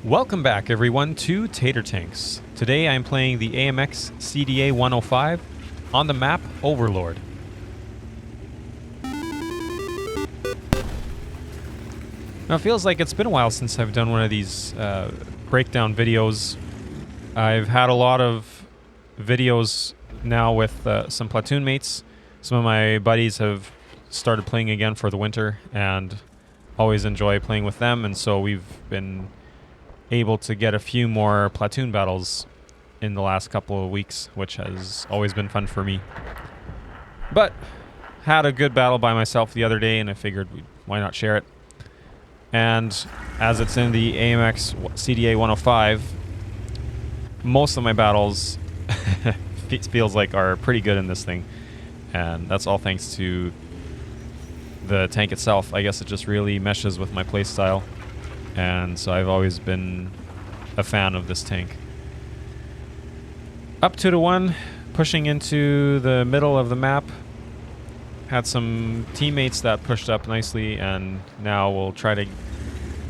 Welcome back everyone to Tater Tanks. Today I'm playing the AMX CDA 105 on the map Overlord. Now it feels like it's been a while since I've done one of these breakdown videos. I've had a lot of videos now with some platoon mates. Some of my buddies have started playing again for the winter and always enjoy playing with them, and so we've been able to get a few more platoon battles in the last couple of weeks, which has always been fun for me. But had a good battle by myself the other day, and I figured why not share it. And as it's in the AMX CDA 105, most of my battles feels like are pretty good in this thing, and that's all thanks to the tank itself. I guess it just really meshes with my playstyle. And so I've always been a fan of this tank. Up 2-1, pushing into the middle of the map. Had some teammates that pushed up nicely, and now we'll try to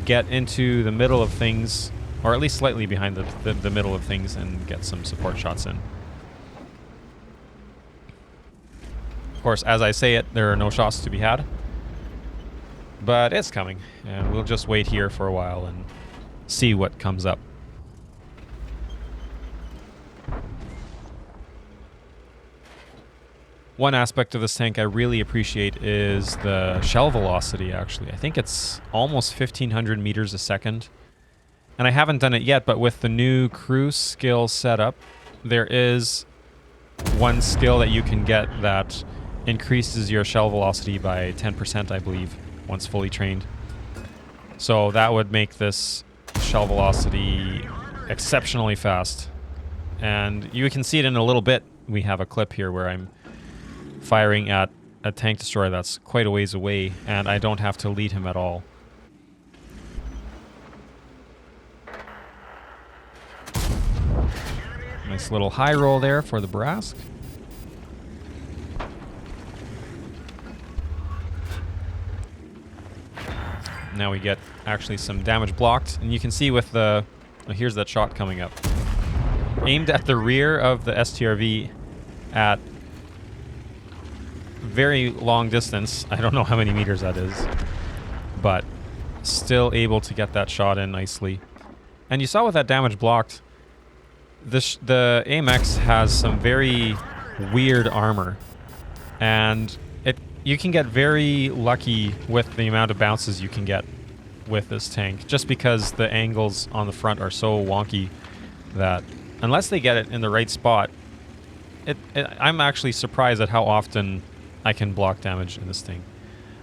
get into the middle of things, or at least slightly behind the middle of things, and get some support shots in. Of course, as I say it, there are no shots to be had. But it's coming, and we'll just wait here for a while and see what comes up. One aspect of this tank I really appreciate is the shell velocity, actually. I think it's almost 1,500 meters a second. And I haven't done it yet, but with the new crew skill setup, there is one skill that you can get that increases your shell velocity by 10%, I believe, once fully trained. So that would make this shell velocity exceptionally fast. And you can see it in a little bit. We have a clip here where I'm firing at a tank destroyer that's quite a ways away, and I don't have to lead him at all. Nice little high roll there for the Brask. Now we get actually some damage blocked, and you can see with the... Oh, here's that shot coming up. Aimed at the rear of the STRV at very long distance. I don't know how many meters that is, but still able to get that shot in nicely. And you saw with that damage blocked, the AMX has some very weird armor, and you can get very lucky with the amount of bounces you can get with this tank, just because the angles on the front are so wonky that unless they get it in the right spot, I'm actually surprised at how often I can block damage in this thing.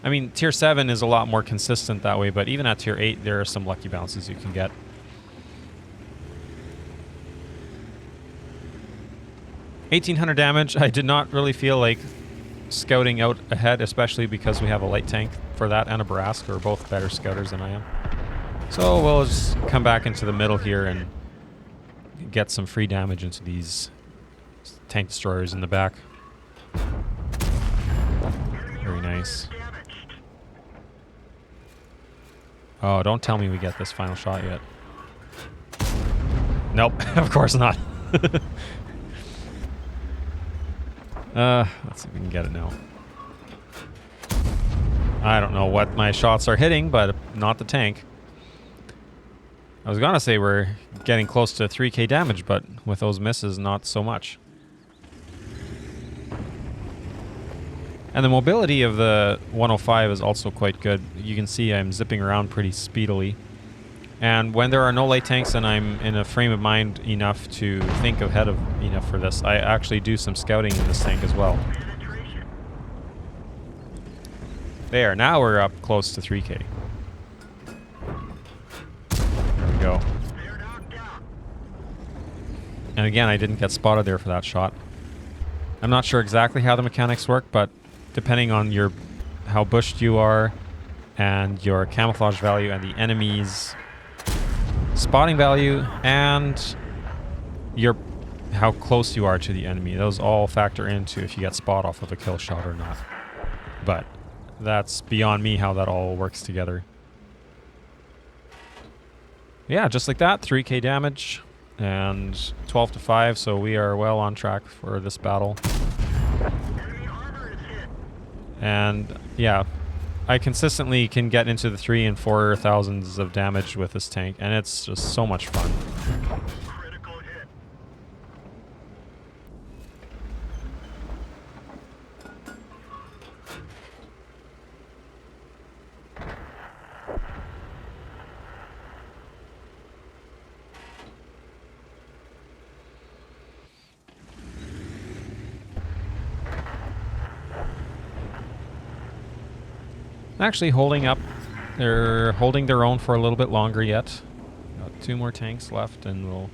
I mean, tier 7 is a lot more consistent that way, but even at tier 8 there are some lucky bounces you can get. $1,800 damage. I did not really feel like scouting out ahead, especially because we have a light tank for that and a Brask, who are both better scouters than I am. So we'll just come back into the middle here and get some free damage into these tank destroyers in the back. Very nice. Oh, don't tell me we get this final shot yet. Nope, of course not. Let's see if we can get it now. I don't know what my shots are hitting, but not the tank. I was gonna say we're getting close to 3k damage, but with those misses, not so much. And the mobility of the 105 is also quite good. You can see I'm zipping around pretty speedily. And when there are no light tanks and I'm in a frame of mind enough to think ahead of enough for this, I actually do some scouting in this tank as well. There, now we're up close to 3k. There we go. And again, I didn't get spotted there for that shot. I'm not sure exactly how the mechanics work, but depending on how bushed you are and your camouflage value and the enemy's spotting value and how close you are to the enemy, those all factor into if you get spot off of a kill shot or not. But that's beyond me how that all works together. Yeah, just like that, 3k damage and 12 to 5, so we are well on track for this battle. And yeah, I consistently can get into the 3 and 4 thousands of damage with this tank, and it's just so much fun. Actually holding up. They're holding their own for a little bit longer yet. Got 2 more tanks left, and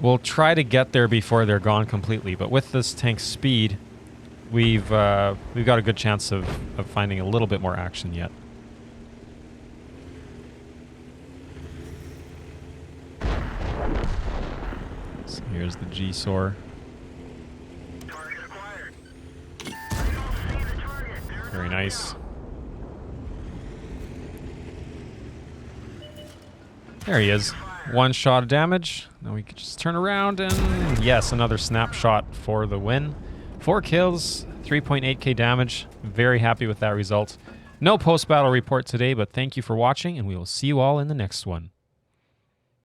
we'll try to get there before they're gone completely. But with this tank's speed, we've got a good chance of finding a little bit more action yet. So here's the G-Sor. Very nice. There he is. 1 shot of damage. Now we can just turn around and yes, another snapshot for the win. 4 kills, 3.8k damage. Very happy with that result. No post-battle report today, but thank you for watching, and we will see you all in the next one.